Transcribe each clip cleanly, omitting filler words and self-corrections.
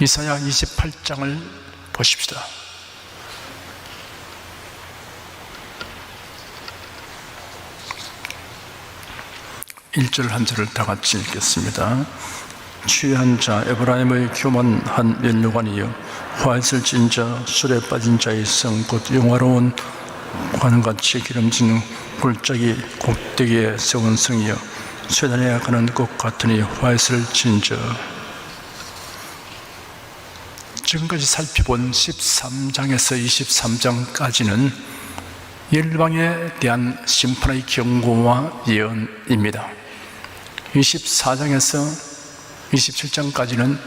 이사야 28장을 보십시다. 1절 한 절을 다 같이 읽겠습니다. 취한 자 에브라임의 교만한 면류관이여, 화했을 찐 자, 술에 빠진 자의 성 곧 영화로운 관같이 기름진 골짜기 꼭대기에 세운 성이여, 쇠단에 가는 것 같으니 화했을 찐 자. 지금까지 살펴본 13장에서 23장까지는 열방에 대한 심판의 경고와 예언입니다. 24장에서 27장까지는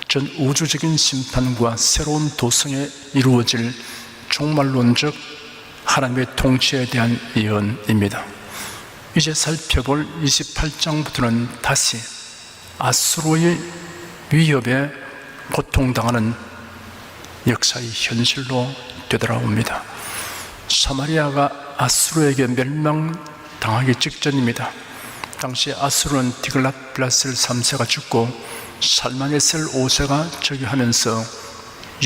전 우주적인 심판과 새로운 도성에 이루어질 종말론적 하나님의 통치에 대한 예언입니다. 이제 살펴볼 28장부터는 다시 아수르의 위협에 고통당하는 역사의 현실로 되돌아옵니다. 사마리아가 아수르에게 멸망당하기 직전입니다. 당시 아수르는 디글랏빌라셀 3세가 죽고 살마네셀 5세가 즉위하면서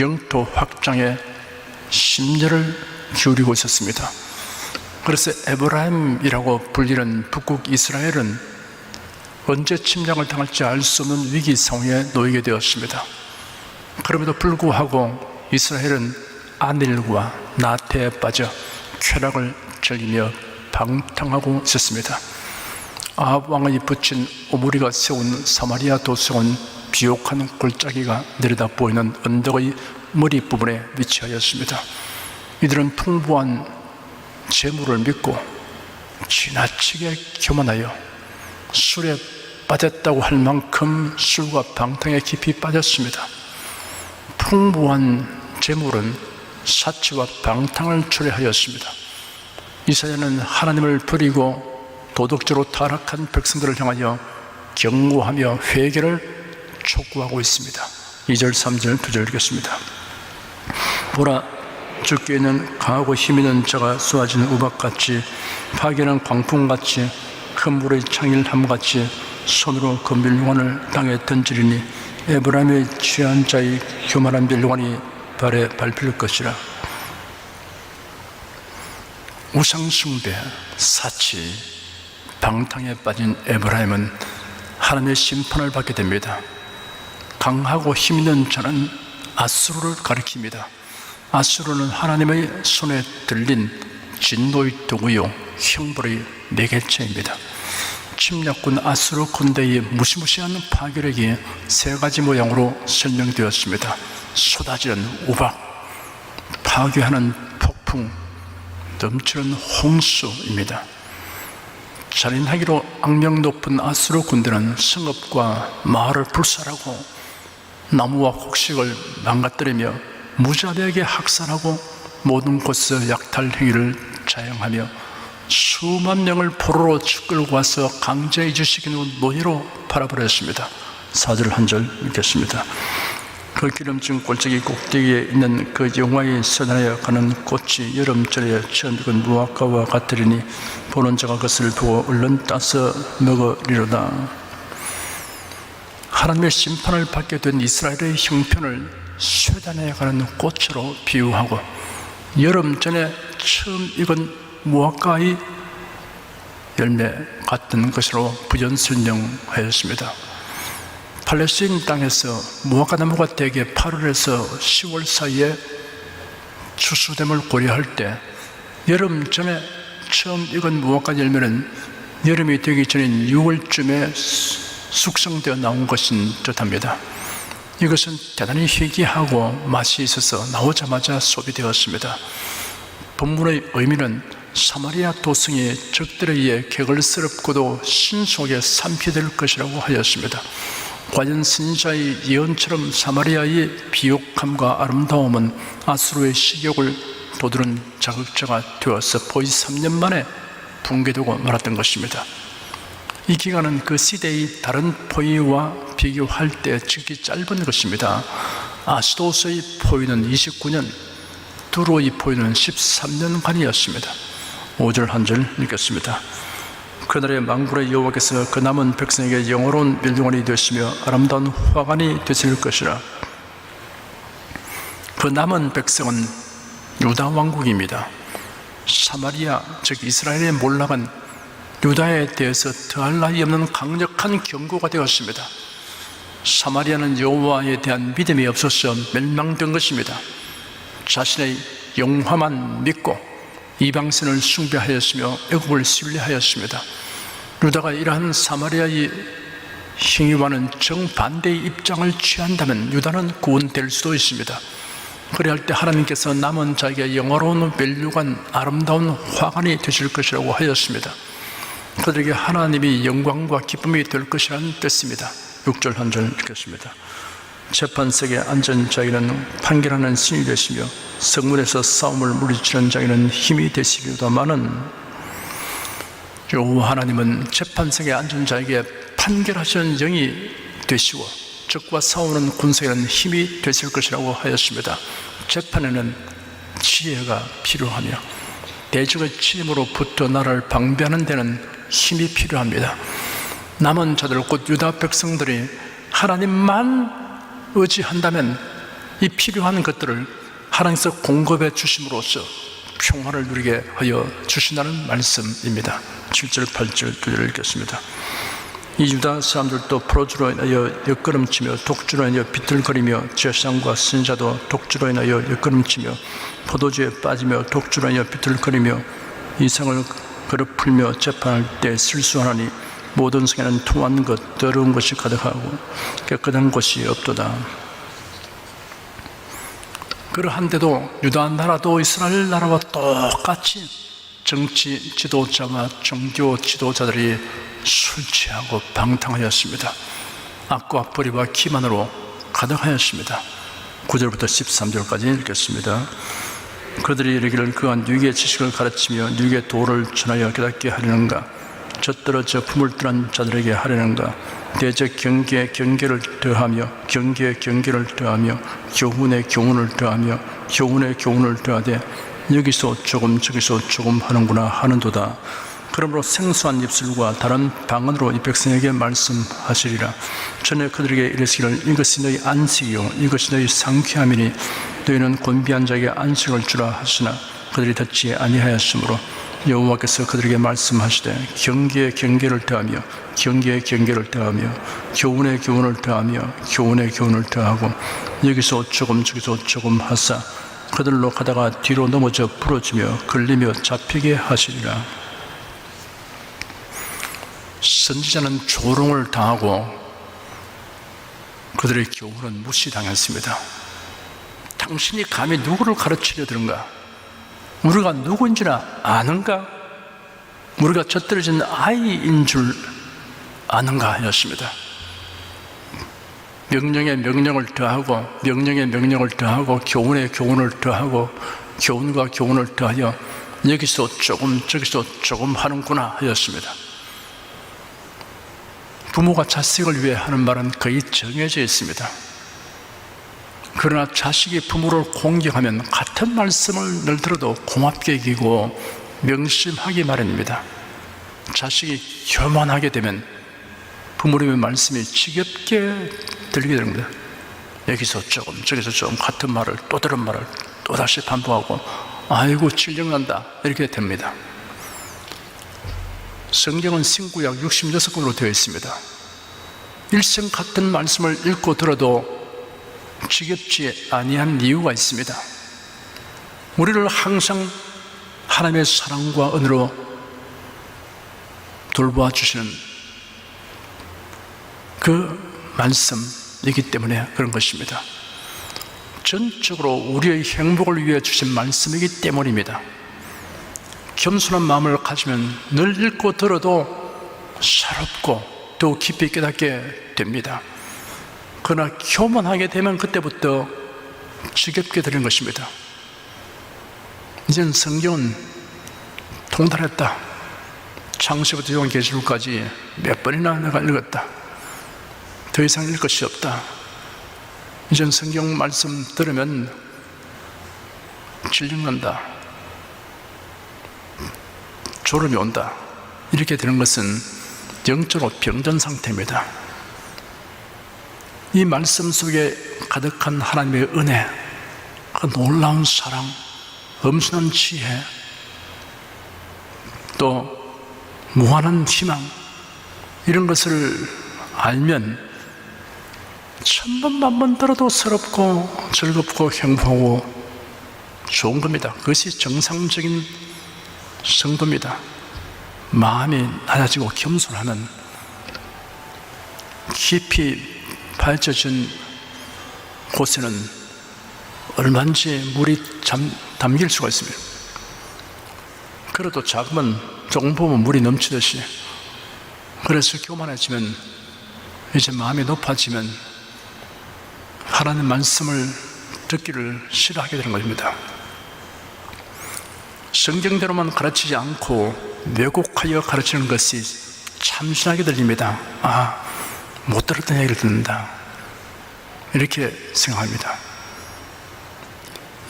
영토 확장에 심려를 기울이고 있었습니다. 그래서 에브라임이라고 불리는 북극 이스라엘은 언제 침략을 당할지 알 수 없는 위기 상황에 놓이게 되었습니다. 그럼에도 불구하고 이스라엘은 안일과 나태에 빠져 쾌락을 즐기며 방탕하고 있었습니다. 아합 왕이 붙인 오므리가 세운 사마리아 도성은 비옥한 골짜기가 내려다 보이는 언덕의 머리부분에 위치하였습니다. 이들은 풍부한 재물을 믿고 지나치게 교만하여 술에 빠졌다고 할 만큼 술과 방탕에 깊이 빠졌습니다. 풍부한 재물은 사치와 방탕을 초래하였습니다. 이사야는 하나님을 버리고 도덕적으로 타락한 백성들을 향하여 경고하며 회개를 촉구하고 있습니다. 2절, 3절, 2절 읽겠습니다. 보라, 주께는 강하고 힘있는 자가 쏘아지는 우박같이, 파괴는 광풍같이, 큰 물의 창일함같이 손으로 그 멸류관을 땅에 던지리니 에브라임의 취한 자의 교만한 멸류관이 발에 밟힐 것이라. 우상숭배, 사치, 방탕에 빠진 에브라임은 하나님의 심판을 받게 됩니다. 강하고 힘있는 자는 아수르를 가리킵니다. 아수르는 하나님의 손에 들린 진노의 도구요 형벌의 매개체입니다. 침략군 아수르 군대의 무시무시한 파괴력이 세 가지 모양으로 설명되었습니다. 쏟아지는 우박, 파괴하는 폭풍, 넘치는 홍수입니다. 잔인하기로 악명 높은 아수르 군대는 성읍과 마을을 불살하고 나무와 곡식을 망가뜨리며 무자비하게 학살하고 모든 곳에서 약탈 행위를 자행하며 수만 명을 포로로 끌고 와서 강제 이주시키는 노예로 팔아버렸습니다. 4절 한 절 읽겠습니다. 그 기름진 골짜기 꼭대기에 있는 그 영화의 쇠단에 가는 꽃이 여름철에 처음 익은 무화과와 같으리니 보는 자가 그것을 보고 얼른 따서 먹으리로다. 하나님의 심판을 받게 된 이스라엘의 형편을 쇠단에 가는 꽃으로 비유하고 여름 전에 처음 익은 무화과의 열매 같은 것으로 부연설명하였습니다. 팔레스타인 땅에서 무화과 나무가 대개 8월에서 10월 사이에 추수됨을 고려할 때 여름 전에 처음 익은 무화과 열매는 여름이 되기 전인 6월쯤에 숙성되어 나온 것인 듯합니다. 이것은 대단히 희귀하고 맛이 있어서 나오자마자 소비되었습니다. 본문의 의미는 사마리아 도성이 적들에 의해 개걸스럽고도 신속하게 삼키될 것이라고 하였습니다. 과연 선지자의 예언처럼 사마리아의 비옥함과 아름다움은 아수르의 식욕을 돋우는 자극자가 되어서 거의 3년 만에 붕괴되고 말았던 것입니다. 이 기간은 그 시대의 다른 포위와 비교할 때 지극히 짧은 것입니다. 아스도스의 포위는 29년, 두로의 포위는 13년간이었습니다. 5절 한 절 읽겠습니다. 그날에 만군의 여호와께서 그 남은 백성에게 영원한 멸류관이 되시며 아름다운 화관이 되실 것이라. 그 남은 백성은 유다 왕국입니다. 사마리아, 즉 이스라엘의 몰락은 유다에 대해서 더할 나위 없는 강력한 경고가 되었습니다. 사마리아는 여호와에 대한 믿음이 없어서 멸망된 것입니다. 자신의 영화만 믿고 이방신을 숭배하였으며 애국을 신뢰하였습니다. 유다가 이러한 사마리아의 행위와는 정반대의 입장을 취한다면 유다는 구원될 수도 있습니다. 그래야 할 때 하나님께서 남은 자에게 영화로운 멸류관, 아름다운 화관이 되실 것이라고 하였습니다. 그들에게 하나님이 영광과 기쁨이 될 것이라는 뜻입니다. 6절 한 절 읽겠습니다. 재판석에 앉은 자에게는 판결하는 신이 되시며 성문에서 싸움을 물리치는 자에게는 힘이 되시리로다마는 여호와 하나님은 재판석에 앉은 자에게 판결하시는 영이 되시고 적과 싸우는 군사에는 힘이 되실 것이라고 하였습니다. 재판에는 지혜가 필요하며 대적의 침으로부터 나라를 방비하는 데는 힘이 필요합니다. 남은 자들 곧 유다 백성들이 하나님만 의지한다면 이 필요한 것들을 하나님께서 공급해 주심으로써 평화를 누리게 하여 주신다는 말씀입니다. 7절 8절 9절 읽겠습니다. 이 유다 사람들도 포로주로 인하여 엿걸음치며 독주로 인하여 비틀거리며 제사장과 선지자도 독주로 인하여 엿걸음치며 포도주에 빠지며 독주로 인하여 비틀거리며 이상을 거듭풀며 재판할 때 실수하나니 모든 성에는 통한 것 더러운 것이 가득하고 깨끗한 곳이 없도다. 그러한데도 유다 나라도 이스라엘 나라와 똑같이 정치 지도자와 종교 지도자들이 술 취하고 방탕하였습니다. 악과 불의와 기만으로 가득하였습니다. 9절부터 13절까지 읽겠습니다. 그들이 이르기를 그가 유익의 지식을 가르치며 유익의 도를 전하여 깨닫게 하려는가? 젖들어져 품을 떠난 자들에게 하려는가? 대적 경계에 경계를 더하며 경계에 경계를 더하며 교훈에 교훈을 더하며 교훈에 교훈을 더하되 여기서 조금 저기서 조금 하는구나 하는도다. 그러므로 생소한 입술과 다른 방언으로 이 백성에게 말씀하시리라. 전에 그들에게 이르시기를 이것이 너희 안식이요 이것이 너희 상쾌함이니 너희는 곤비한 자에게 안식을 주라 하시나 그들이 듣지 아니하였으므로 여호와께서 그들에게 말씀하시되 경계에 경계를 더하며 경계에 경계를 더하며 교훈에 교훈을 더하며 교훈에 교훈을 더하고 여기서 조금 저기서 조금 하사 그들로 가다가 뒤로 넘어져 부러지며 걸리며 잡히게 하시리라. 선지자는 조롱을 당하고 그들의 교훈은 무시당했습니다. 당신이 감히 누구를 가르치려 드는가? 우리가 누구인지나 아는가? 우리가 젖들어진 아이인 줄 아는가 하였습니다. 명령에 명령을 더하고 명령에 명령을 더하고 교훈에 교훈을 더하고 교훈과 교훈을 더하여 여기서 조금 저기서 조금 하는구나 하였습니다. 부모가 자식을 위해 하는 말은 거의 정해져 있습니다. 그러나 자식이 부모를 공경하면 같은 말씀을 늘 들어도 고맙게 여기고 명심하기 마련입니다. 자식이 교만하게 되면 부모님의 말씀이 지겹게 들리게 됩니다. 여기서 조금 저기서 조금 같은 말을 또 다른 말을 또다시 반복하고 아이고 질려난다 이렇게 됩니다. 성경은 신구약 66권으로 되어 있습니다. 일생 같은 말씀을 읽고 들어도 지겹지 아니한 이유가 있습니다. 우리를 항상 하나님의 사랑과 은혜로 돌보아 주시는 그 말씀이기 때문에 그런 것입니다. 전적으로 우리의 행복을 위해 주신 말씀이기 때문입니다. 겸손한 마음을 가지면 늘 읽고 들어도 새롭고 또 깊이 깨닫게 됩니다. 그러나 교만하게 되면 그때부터 지겹게 되는 것입니다. 이제는 성경은 통달했다. 창세부터 요한계시록까지 몇 번이나 내가 읽었다. 더 이상 읽을 것이 없다. 이제는 성경 말씀 들으면 질린다. 졸음이 온다. 이렇게 되는 것은 영적으로 병든 상태입니다. 이 말씀 속에 가득한 하나님의 은혜, 그 놀라운 사랑, 엄청난 지혜, 또 무한한 희망, 이런 것을 알면 천번 만번 들어도 새롭고 즐겁고 행복하고 좋은 겁니다. 그것이 정상적인 성도입니다. 마음이 낮아지고 겸손하는, 깊이 파헤쳐진 곳에는 얼마든지 물이 담길 수가 있습니다. 그래도 작으면 조금 보면 물이 넘치듯이, 그래서 교만해지면, 이제 마음이 높아지면 하나님 말씀을 듣기를 싫어하게 되는 것입니다. 성경대로만 가르치지 않고 왜곡하여 가르치는 것이 참신하게 들립니다. 아, 못 들었던 얘기를 듣는다, 이렇게 생각합니다.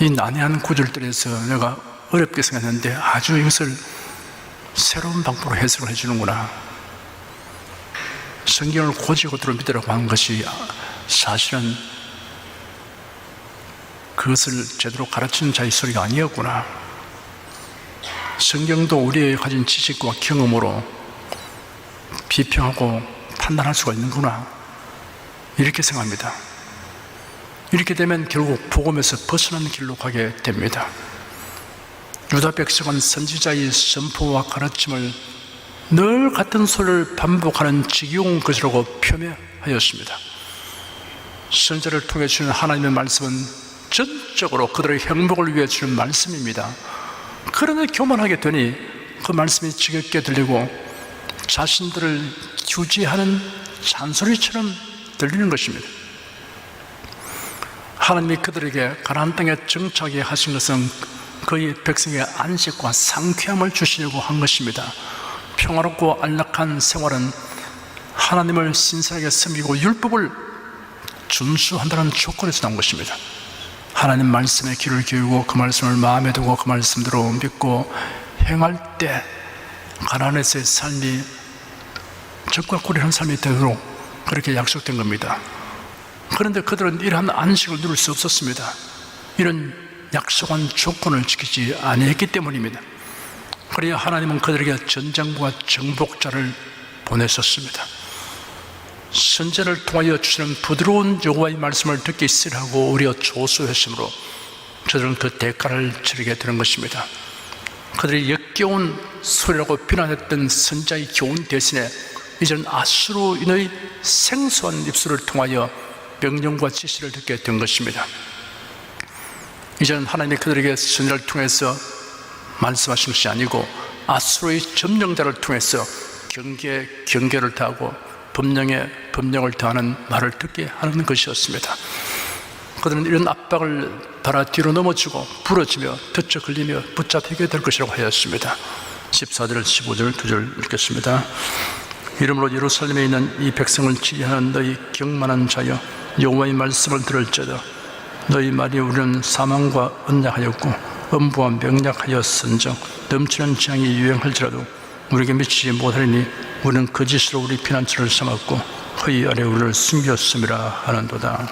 이 난해한 구절들에서 내가 어렵게 생각했는데 아주 이것을 새로운 방법으로 해석을 해주는구나. 성경을 고지고대로 믿으라고 하는 것이 사실은 그것을 제대로 가르치는 자의 소리가 아니었구나. 성경도 우리의 가진 지식과 경험으로 비평하고 판단할 수가 있는구나, 이렇게 생각합니다. 이렇게 되면 결국 복음에서 벗어난 길로 가게 됩니다. 유다 백성은 선지자의 선포와 가르침을 늘 같은 소리를 반복하는 지겨운 것이라고 표명하였습니다. 선지자를 통해 주는 하나님의 말씀은 전적으로 그들의 행복을 위해 주는 말씀입니다. 그러나 교만하게 되니 그 말씀이 지겹게 들리고 자신들을 규제하는 잔소리처럼 들리는 것입니다. 하나님이 그들에게 가나안 땅에 정착하게 하신 것은 그의 백성의 안식과 상쾌함을 주시려고 한 것입니다. 평화롭고 안락한 생활은 하나님을 신선하게 섬기고 율법을 준수한다는 조건에서 나온 것입니다. 하나님 말씀에 귀를 기울이고 그 말씀을 마음에 두고 그 말씀대로 믿고 행할 때 가나안에서의 삶이 적과 꿀이라는 삶이 되도록 그렇게 약속된 겁니다. 그런데 그들은 이러한 안식을 누릴 수 없었습니다. 이런 약속한 조건을 지키지 아니했기 때문입니다. 그래야 하나님은 그들에게 전장부와 정복자를 보내셨습니다. 선지자를 통하여 주시는 부드러운 여호와의 말씀을 듣기 싫어하고 오히려 조소했으므로 저들은 그 대가를 치르게 되는 것입니다. 그들이 역겨운 소리라고 비난했던 선지자의 교훈 대신에 이제는 아수르인의 생소한 입술을 통하여 명령과 지시를 듣게 된 것입니다. 이제는 하나님이 그들에게 선지자를 통해서 말씀하신 것이 아니고 아수르의 점령자를 통해서 경계를 다하고 법령을 다하는 말을 듣게 하는 것이었습니다. 그들은 이런 압박을 따라 뒤로 넘어지고 부러지며 덫에 걸리며 붙잡히게 될 것이라고 하였습니다. 14절 15절 2절 읽겠습니다. 이러므로 예루살렘에 있는 이 백성을 지휘하는 너희 경만한 자여, 여호와의 말씀을 들을지어다. 너희 말이 우리는 사망과 언약하였고 엄부와 명약하였은즉 넘치는 재앙이 유행할지라도 우리에게 미치지 못하리니 우리는 거짓으로 우리 피난처를 삼았고 허위 아래 우리를 숨겼음이라 하는도다.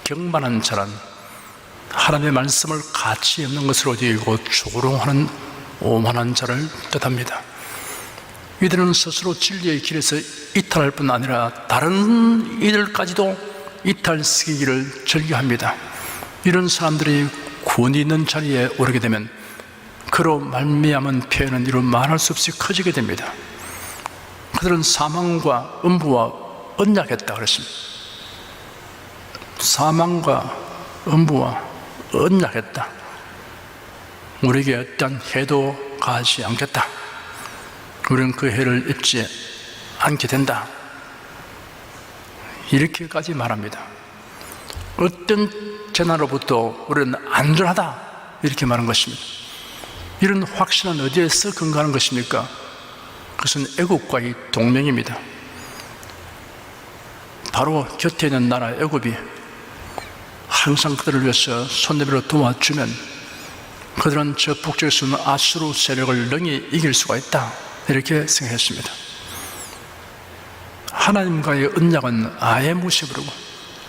경만한 자란 하나님의 말씀을 가치 없는 것으로 여기고 조롱하는 오만한 자를 뜻합니다. 이들은 스스로 진리의 길에서 이탈할 뿐 아니라 다른 이들까지도 이탈시키기를 즐겨합니다. 이런 사람들이 권위 있는 자리에 오르게 되면 그로 말미암은 폐해는 이루 말할 수 없이 커지게 됩니다. 그들은 사망과 음부와 언약했다 그랬습니다. 사망과 음부와 언약했다. 우리에게 어떤 해도 가하지 않겠다. 우리는 그 해를 입지 않게 된다. 이렇게까지 말합니다. 어떤 재난으로부터 우리는 안전하다, 이렇게 말한 것입니다. 이런 확신은 어디에서 근거하는 것입니까? 그것은 애국과의 동맹입니다. 바로 곁에 있는 나라 애국이 항상 그들을 위해서 손 내밀어 도와주면 그들은 저 북쪽에서 오는 아수르 세력을 능히 이길 수가 있다, 이렇게 생각했습니다. 하나님과의 언약은 아예 무시해버리고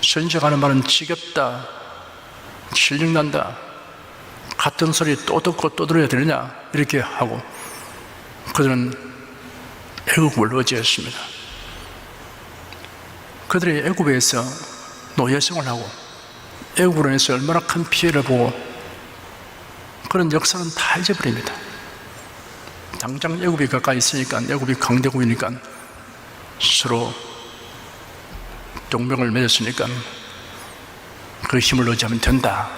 선지자가 말은 지겹다, 실증난다, 같은 소리 또 듣고 또 들어야 되느냐 이렇게 하고 그들은 애국을 의지했습니다. 그들이 애국에서 노예생활을 하고 애국으로 인해서 얼마나 큰 피해를 보고 그런 역사는 다 잊어버립니다. 당장 애국이 가까이 있으니까, 애국이 강대국이니까 서로 동맹을 맺었으니까 그 힘을 의지하면 된다.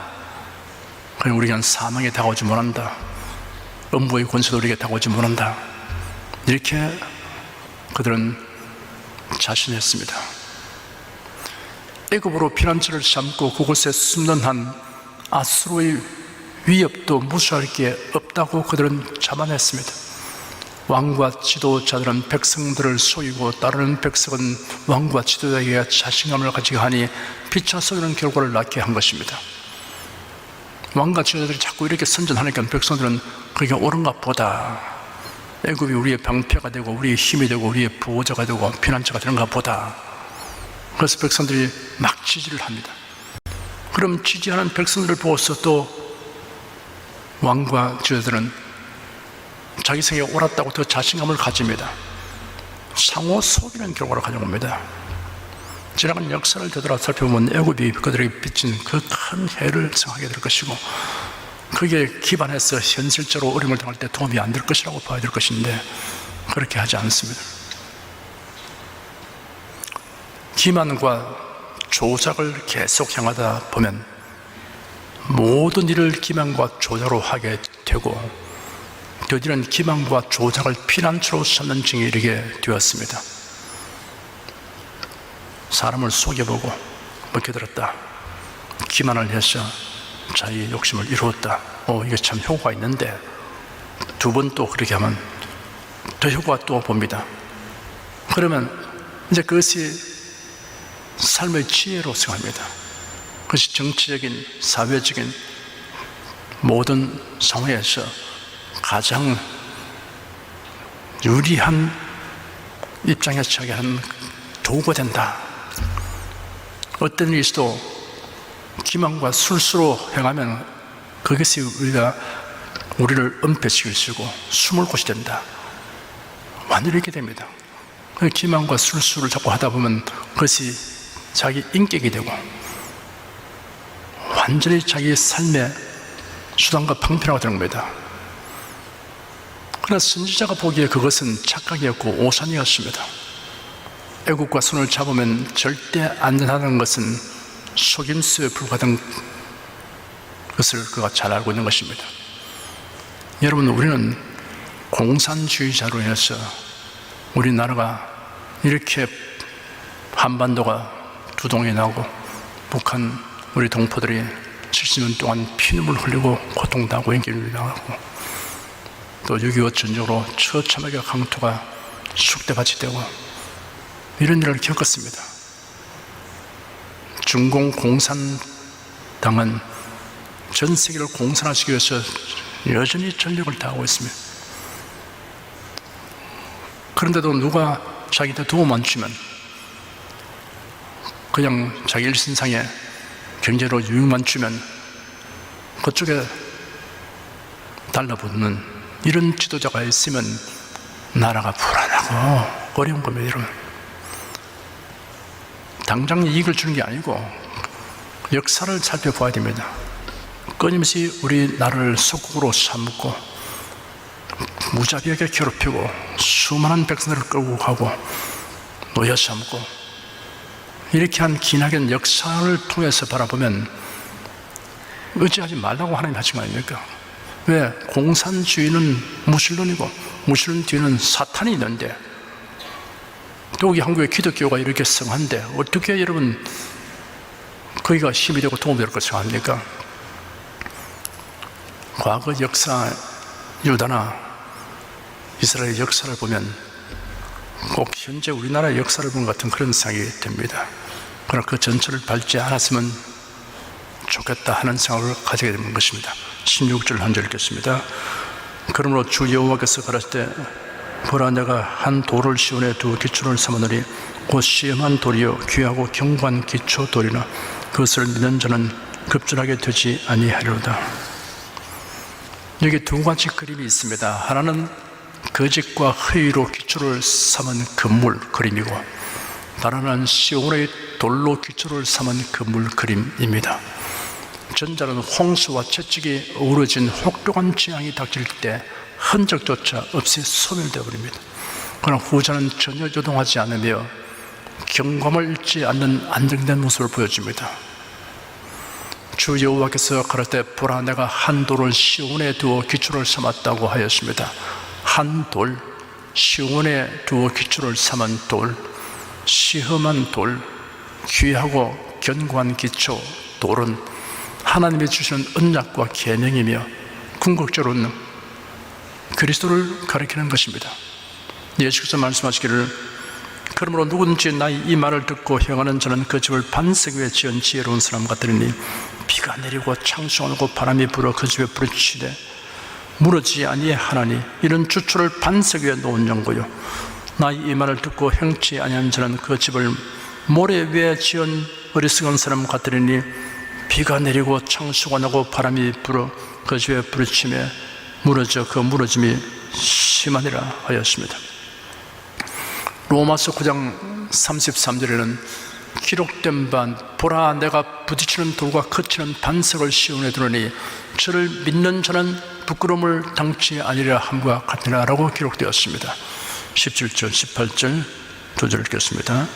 그럼 우리는 사망에 다가오지 못한다. 음부의 권세도 우리에게 다가오지 못한다. 이렇게 그들은 자신했습니다. 애굽으로 피난처를 삼고 그곳에 숨는 한 아수르의 위협도 무시할 게 없다고 그들은 자만했습니다. 왕과 지도자들은 백성들을 속이고 따르는 백성은 왕과 지도자에게 자신감을 가지게 하니 피차 속이는 결과를 낳게 한 것입니다. 왕과 지도자들이 자꾸 이렇게 선전하니까 백성들은 그게 옳은가 보다, 애굽이 우리의 방패가 되고 우리의 힘이 되고 우리의 보호자가 되고 피난처가 되는가 보다. 그래서 백성들이 막 지지를 합니다. 그럼 지지하는 백성들을 보고서 또 왕과 지도자들은 자기 생각이 옳았다고 더 자신감을 가집니다. 상호 속이는 결과를 가져옵니다. 지나간 역사를 되돌아 살펴보면 애굽이 그들에게 빚진 그 큰 해를 생각하게 될 것이고 그게 기반해서 현실적으로 어려움을 당할 때 도움이 안 될 것이라고 봐야 될 것인데 그렇게 하지 않습니다. 기만과 조작을 계속 향하다 보면 모든 일을 기만과 조작으로 하게 되고 드디어는 기만과 조작을 피난처로 삼는 징에 이르게 되었습니다. 사람을 속여보고 먹혀들었다. 기만을 해서 자기의 욕심을 이루었다. 이게 참 효과가 있는데 두 번 또 그렇게 하면 더 효과가 또 봅니다. 그러면 이제 그것이 삶의 지혜로 생각합니다. 그것이 정치적인, 사회적인 모든 상황에서 가장 유리한 입장에서 처하게 하는 도구가 된다. 어떤 일이 있어도 기만과 술수로 행하면 그것이 우리를 은폐시킬 수 있고 숨을 곳이 된다. 완전히 이렇게 됩니다. 기만과 술수를 자꾸 하다 보면 그것이 자기 인격이 되고 완전히 자기 삶의 수단과 방편화가 되는 겁니다. 그러나 선지자가 보기에 그것은 착각이었고 오산이었습니다. 애국과 손을 잡으면 절대 안전하다는 것은 속임수에 불과하던 것을 그가 잘 알고 있는 것입니다. 여러분, 우리는 공산주의자로 인해서 우리나라가 이렇게 한반도가 두동이 나고 북한 우리 동포들이 70년 동안 피눈물 흘리고 고통당하고 인기를 당하고 또 6.25 전쟁으로 처참하게 강토가 쑥대밭이 되고 이런 일을 겪었습니다. 중공 공산당은 전 세계를 공산화시키기 위해서 여전히 전력을 다하고 있습니다. 그런데도 누가 자기한테 도움 안 주면 그냥 자기 일신상에 경제로 유익만 주면 그쪽에 달라붙는 이런 지도자가 있으면 나라가 불안하고 어려운 겁니다. 여러분, 당장 이익을 주는 게 아니고 역사를 살펴봐야 됩니다. 끊임없이 우리나라를 속국으로 삼고 무자비하게 괴롭히고 수많은 백성들을 끌고 가고 노예 삼고 이렇게 한 기나긴 역사를 통해서 바라보면 의지하지 말라고 하나님 하신 거 아닙니까? 왜? 공산주의는 무신론이고 무신론 뒤에는 사탄이 있는데 또 여기 한국의 기독교가 이렇게 성한데 어떻게 여러분 거기가 힘이 되고 도움이 될 것을 생각합니까? 과거 역사, 유다나 이스라엘 역사를 보면 꼭 현재 우리나라의 역사를 본 것 같은 그런 생각이 듭니다. 그러나 그 전체를 밟지 않았으면 좋겠다 하는 생각을 가지게 되는 것입니다. 16절 한 절 읽겠습니다. 그러므로 주 여호와께서 가라사대 보라 내가 한 돌을 시온에 두어 기초를 삼으노니 곧 시험한 돌이요 귀하고 견고한 기초 돌이나 그것을 믿는 자는 급전하게 되지 아니하리로다. 여기 두 가지 그림이 있습니다. 하나는 거짓과 허위로 기초를 삼은 건물 그림이고, 다른 하나는 시온의 돌로 기초를 삼은 건물 그림입니다. 전자는 홍수와 채찍이 어우러진 혹독한 재앙이 닥칠 때 흔적조차 없이 소멸되어 버립니다. 그러나 후자는 전혀 요동하지 않으며 경감을 잃지 않는 안정된 모습을 보여줍니다. 주 여호와께서 가라사대 보라 내가 한 돌을 시온에 두어 기초를 삼았다고 하였습니다. 한 돌, 시온에 두어 기초를 삼은 돌, 시험한 돌, 귀하고 견고한 기초 돌은 하나님이 주시는 언약과 계명이며 궁극적으로는 그리스도를 가리키는 것입니다. 예수께서 말씀하시기를 그러므로 누구든지 나의 이 말을 듣고 행하는 자는 그 집을 반석 위에 지은 지혜로운 사람 같으니 비가 내리고 창수가 오고 바람이 불어 그 집에 부딪히되 무너지지 아니하나니 이런 주초를 반석 위에 놓은 연고요 나의 이 말을 듣고 행치 아니한 자는 그 집을 모래 위에 지은 어리석은 사람 같으니 비가 내리고 창수가 나고 바람이 불어 그 집에 부딪히며 무너져 그 무너짐이 심하니라 하였습니다. 로마서 9장 33절에는 기록된 바 보라 내가 부딪히는 돌과 거치는 반석을 시온에 두르니 저를 믿는 자는 부끄러움을 당치 아니리라 함과 같으나 라고 기록되었습니다. 17절 18절 두 절 읽겠습니다.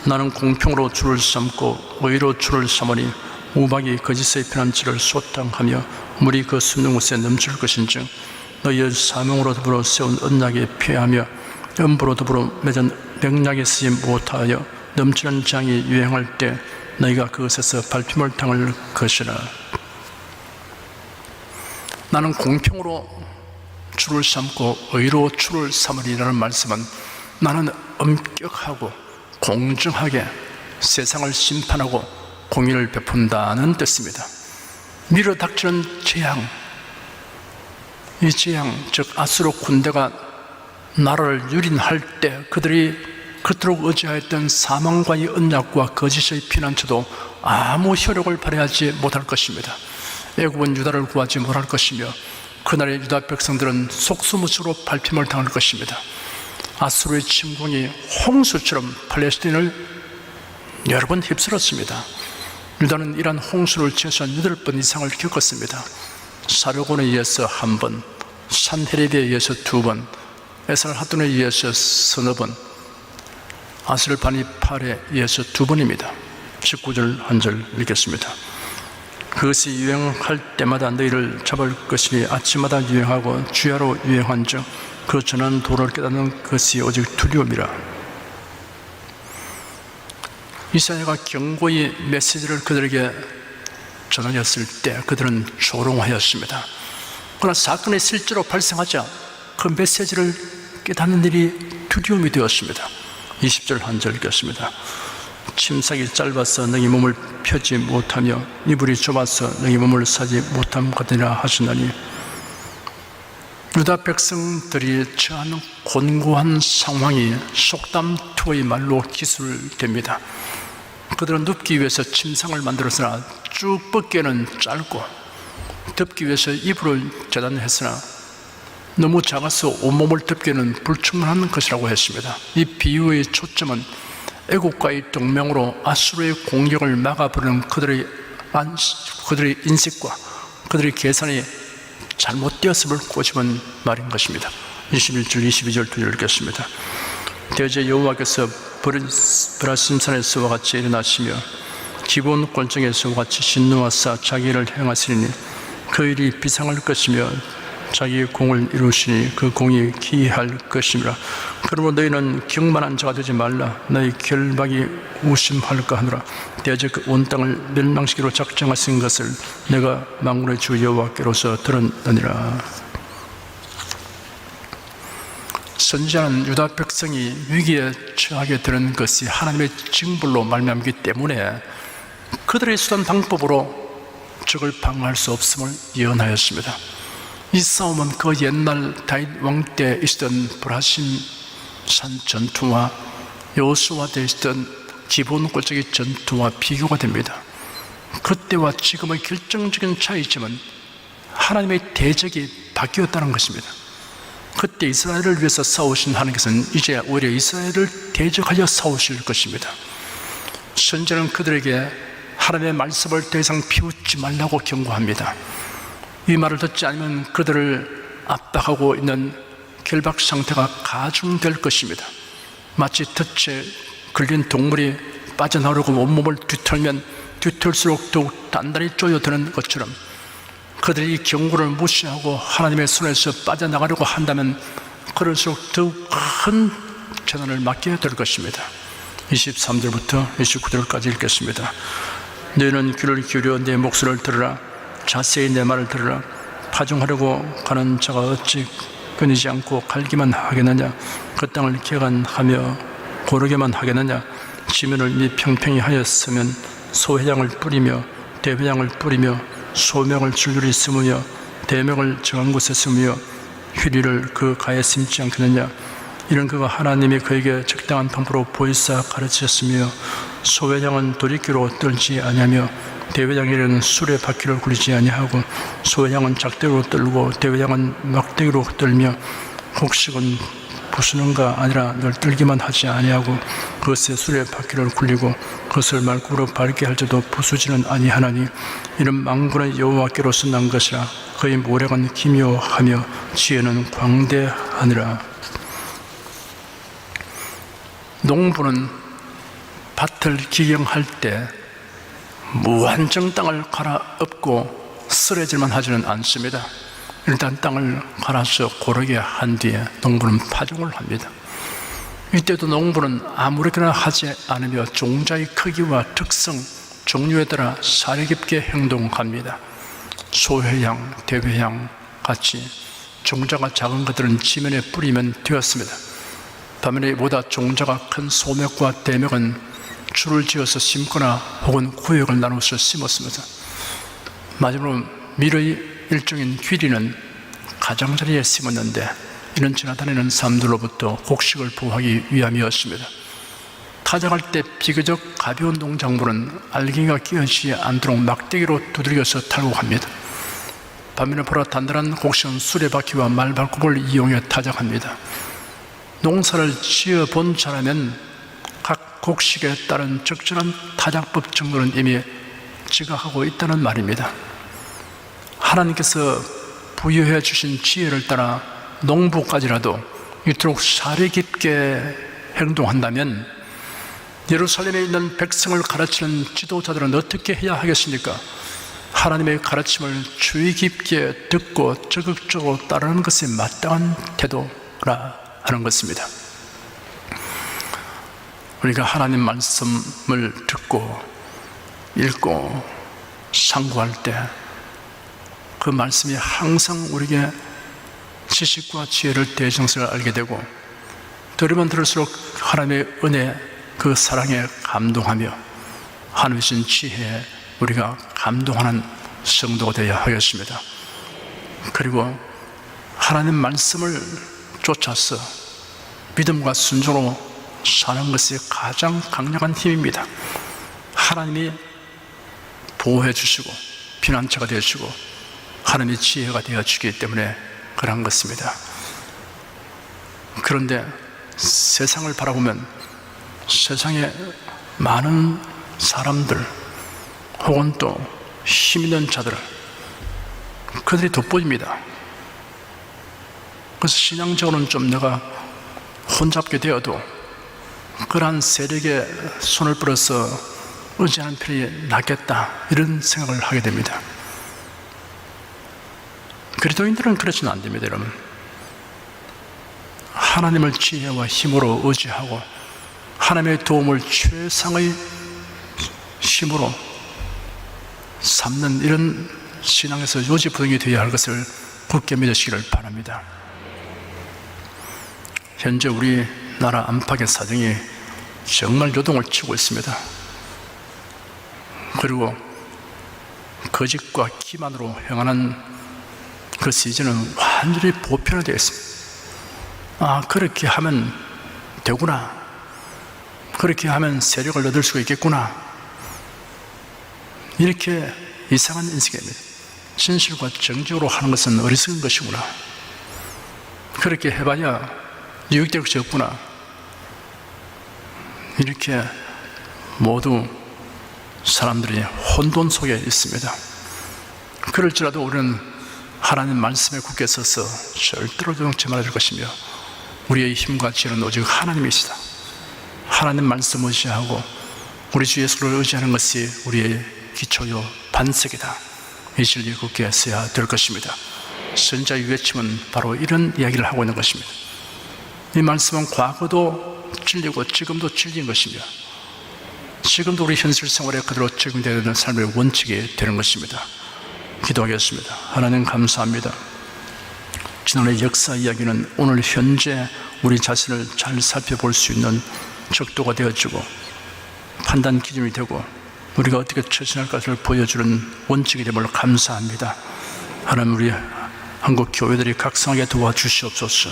나는 공평으로 주를 삼고 의로 주를 삼으니 우박이 거짓의 피난처를 소탕하며 물이 그 숨는 곳에 넘칠 것인즉 너희의 사명으로 더불어 세운 언약에 피하며 음부로 더불어 맺은 명약에 쓰지 못하여 넘치는 장이 유행할 때 너희가 그것에서 발품을 당할 것이라. 나는 공평으로 주를 삼고 의로 주를 삼으리라는 말씀은 나는 엄격하고 공정하게 세상을 심판하고 공의를 베푼다는 뜻입니다. 미래 닥치는 재앙, 이 재앙 즉 아수르 군대가 나라를 유린할 때 그들이 그토록 의지하였던 사망과의 언약과 거짓의 피난처도 아무 효력을 발휘하지 못할 것입니다. 애굽은 유다를 구하지 못할 것이며 그날의 유다 백성들은 속수무책으로 발핌을 당할 것입니다. 아수르의 침공이 홍수처럼 팔레스틴을 여러 번 휩쓸었습니다. 유다는 이러한 홍수를 최소한 8번 이상을 겪었습니다. 사르곤에 의해서 1번, 산헤립에 의해서 2번, 에살하돈에 의해서 서너 번, 아슬바니팔에 의해서 2번입니다. 19절 한 절 읽겠습니다. 그것이 유행할 때마다 너희를 잡을 것이니 아침마다 유행하고 주야로 유행한 즉 그 전한 도를 깨닫는 것이 오직 두려움이라. 이사야가 경고의 메시지를 그들에게 전하였을 때 그들은 조롱하였습니다. 그러나 사건이 실제로 발생하자 그 메시지를 깨닫는 일이 두려움이 되었습니다. 20절 한 절 읽겠습니다. 침삭이 짧아서 너희 몸을 펴지 못하며 이불이 좁아서 너희 몸을 사지 못함 같으니라 하시나니 유다 백성들이 처한 곤고한 상황이 속담투의 말로 기술됩니다. 그들은 눕기 위해서 침상을 만들었으나 쭉 뻗기에는 짧고 덮기 위해서 이불을 재단했으나 너무 작아서 온몸을 덮기에는 불충분한 것이라고 했습니다. 이 비유의 초점은 애국과의 동맹으로 아수르의 공격을 막아버리는 그들의 인식과 그들의 계산이 잘못되었음을 꼬집은 말인 것입니다. 21절 22절 두 절 읽겠습니다. 대제 여호와께서 브라심산에서와 같이 일어나시며 기본 골정에서와 같이 신노하사 자기를 행하시니 그 일이 비상할 것이며 자기의 공을 이루시니 그 공이 기이할 것이니라. 그러므로 너희는 경만한 자가 되지 말라. 너희 결박이 우심할까 하노라. 대적 온 땅을 멸망시키로 작정하신 것을 내가 만군의 주 여호와께로서 들었느니라. 선지자는 유다 백성이 위기에 처하게 되는 것이 하나님의 징벌로 말미암기 때문에 그들의 수단 방법으로 적을 방어할 수 없음을 예언하였습니다. 이 싸움은 그 옛날 다윗 왕 때 있었던 브라심 산 전투와 여호수아 때 있었던 기브온 골짜기 전투와 비교가 됩니다. 그때와 지금의 결정적인 차이점은 하나님의 대적이 바뀌었다는 것입니다. 그때 이스라엘을 위해서 싸우신 하나님께서는 이제 오히려 이스라엘을 대적하여 싸우실 것입니다. 선지자는 그들에게 하나님의 말씀을 더 이상 비웃지 말라고 경고합니다. 이 말을 듣지 않으면 그들을 압박하고 있는 결박 상태가 가중될 것입니다. 마치 덫에 걸린 동물이 빠져나오려고 온몸을 뒤틀면 뒤틀수록 더욱 단단히 쪼여드는 것처럼 그들이 이 경고를 무시하고 하나님의 손에서 빠져나가려고 한다면 그럴수록 더욱 큰 재난을 맞게 될 것입니다. 23절부터 29절까지 읽겠습니다. 너희는 귀를 기울여 내 목소리를 들으라. 자세히 내 말을 들으라. 파종하려고 가는 자가 어찌 끊이지 않고 갈기만 하겠느냐. 그 땅을 개간하며 고르게만 하겠느냐. 지면을 미평평히 하였으면 소회장을 뿌리며 대회장을 뿌리며 소명을 줄줄이 심으며 대명을 정한 곳에 심으며 휘리를 그 가에 심지 않겠느냐. 이런 그가 하나님이 그에게 적당한 방법으로 보이사 가르치셨으며 소회장은 돌이키로 떨지 아니하며 대회장에는 술의 바퀴를 굴리지 아니하고 소회장은 작대로 떨고 대회장은 막대기로 떨며 곡식은 부수는가 아니라 늘 떨기만 하지 아니하고 그것에 술의 바퀴를 굴리고 그것을 말굽으로 밟게 할지도 부수지는 아니하나니 이는 만군의 여호와께로서 난 것이라. 그의 모략은 기묘하며 지혜는 광대하니라. 농부는 밭을 기경할 때 무한정 땅을 갈아엎고 쓰레질만 하지는 않습니다. 일단 땅을 갈아서 고르게 한 뒤에 농부는 파종을 합니다. 이때도 농부는 아무렇게나 하지 않으며 종자의 크기와 특성, 종류에 따라 사려 깊게 행동합니다. 소회양, 대회양 같이 종자가 작은 것들은 지면에 뿌리면 되었습니다. 반면에 보다 종자가 큰 소맥과 대맥은 줄을 지어서 심거나 혹은 구역을 나눠서 심었습니다. 마지막으로 밀의 일종인 귀리는 가장자리에 심었는데 이는 지나다니는 사람들로부터 곡식을 보호하기 위함이었습니다. 타작할 때 비교적 가벼운 농작물은 알갱이가 끼어지지 않도록 막대기로 두들겨서 탈고 합니다. 반면에 보다 단단한 곡식은 수레바퀴와 말발굽을 이용해 타작합니다. 농사를 지어본 자라면 각 곡식에 따른 적절한 타작법 정도는 이미 지각하고 있다는 말입니다. 하나님께서 부여해 주신 지혜를 따라 농부까지라도 이토록 사려 깊게 행동한다면 예루살렘에 있는 백성을 가르치는 지도자들은 어떻게 해야 하겠습니까? 하나님의 가르침을 주의 깊게 듣고 적극적으로 따르는 것이 마땅한 태도라 하는 것입니다. 우리가 하나님 말씀을 듣고 읽고 상고할 때 그 말씀이 항상 우리에게 지식과 지혜를 대정성을 알게 되고 들으면 들을수록 하나님의 은혜, 그 사랑에 감동하며 하나님의 주신 지혜에 우리가 감동하는 성도가 되어야 하겠습니다. 그리고 하나님 말씀을 쫓아서 믿음과 순종으로 사는 것이 가장 강력한 힘입니다. 하나님이 보호해 주시고 피난처가 되어주시고 하나님의 지혜가 되어주기 때문에 그런 것입니다. 그런데 세상을 바라보면 세상에 많은 사람들 혹은 또 힘 있는 자들, 그들이 돋보입니다. 그래서 신앙적으로는 좀 내가 혼잡게 되어도 그러한 세력에 손을 뻗어서 의지하는 편이 낫겠다, 이런 생각을 하게 됩니다. 그리스도인들은 그렇지는 않습니다. 여러분, 하나님을 지혜와 힘으로 의지하고 하나님의 도움을 최상의 힘으로 삼는 이런 신앙에서 요지부동이 되어야 할 것을 굳게 믿으시기를 바랍니다. 현재 우리나라 안팎의 사정이 정말 요동을 치고 있습니다. 그리고 거짓과 기만으로 행하는 그래서 이제는 완전히 보편화되어 있습니다. 아, 그렇게 하면 되구나. 그렇게 하면 세력을 얻을 수가 있겠구나. 이렇게 이상한 인식입니다. 진실과 정직으로 하는 것은 어리석은 것이구나. 그렇게 해봐야 유익될 것이 없구나. 이렇게 모두 사람들이 혼돈 속에 있습니다. 그럴지라도 우리는 하나님 말씀에 굳게 서서 절대로 조용치 말아야 될 것이며, 우리의 힘과 지혜는 오직 하나님이시다. 하나님 말씀 의지하고 우리 주 예수를 의지하는 것이 우리의 기초요 반석이다. 이 진리에 굳게 서야 될 것입니다. 선자의 외침은 바로 이런 이야기를 하고 있는 것입니다. 이 말씀은 과거도 진리고 지금도 진리인 것이며, 지금도 우리 현실 생활에 그대로 적용되어야 되는 삶의 원칙이 되는 것입니다. 기도하겠습니다. 하나님 감사합니다. 지난해 역사 이야기는 오늘 현재 우리 자신을 잘 살펴볼 수 있는 척도가 되어지고 판단 기준이 되고 우리가 어떻게 처신할 것을 보여주는 원칙이 됨을 감사합니다. 하나님, 우리 한국 교회들이 각성하게 도와주시옵소서.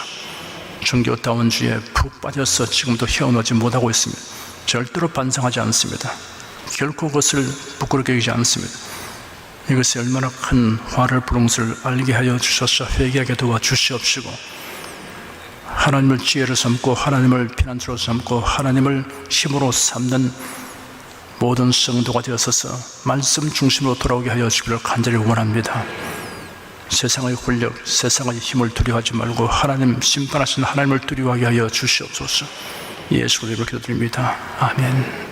종교다원주의에 푹 빠져서 지금도 헤어나지 못하고 있습니다. 절대로 반성하지 않습니다. 결코 그것을 부끄럽게 여기지 않습니다. 이것이 얼마나 큰 화를 부른 것을 알게 하여 주셔서 회개하게 도와주시옵시고, 하나님을 지혜로 삼고 하나님을 피난처로 삼고 하나님을 힘으로 삼는 모든 성도가 되어서서 말씀 중심으로 돌아오게 하여 주기를 간절히 원합니다. 세상의 권력, 세상의 힘을 두려워하지 말고 하나님, 심판하신 하나님을 두려워하게 하여 주시옵소서. 예수로 이렇게 기도드립니다. 아멘.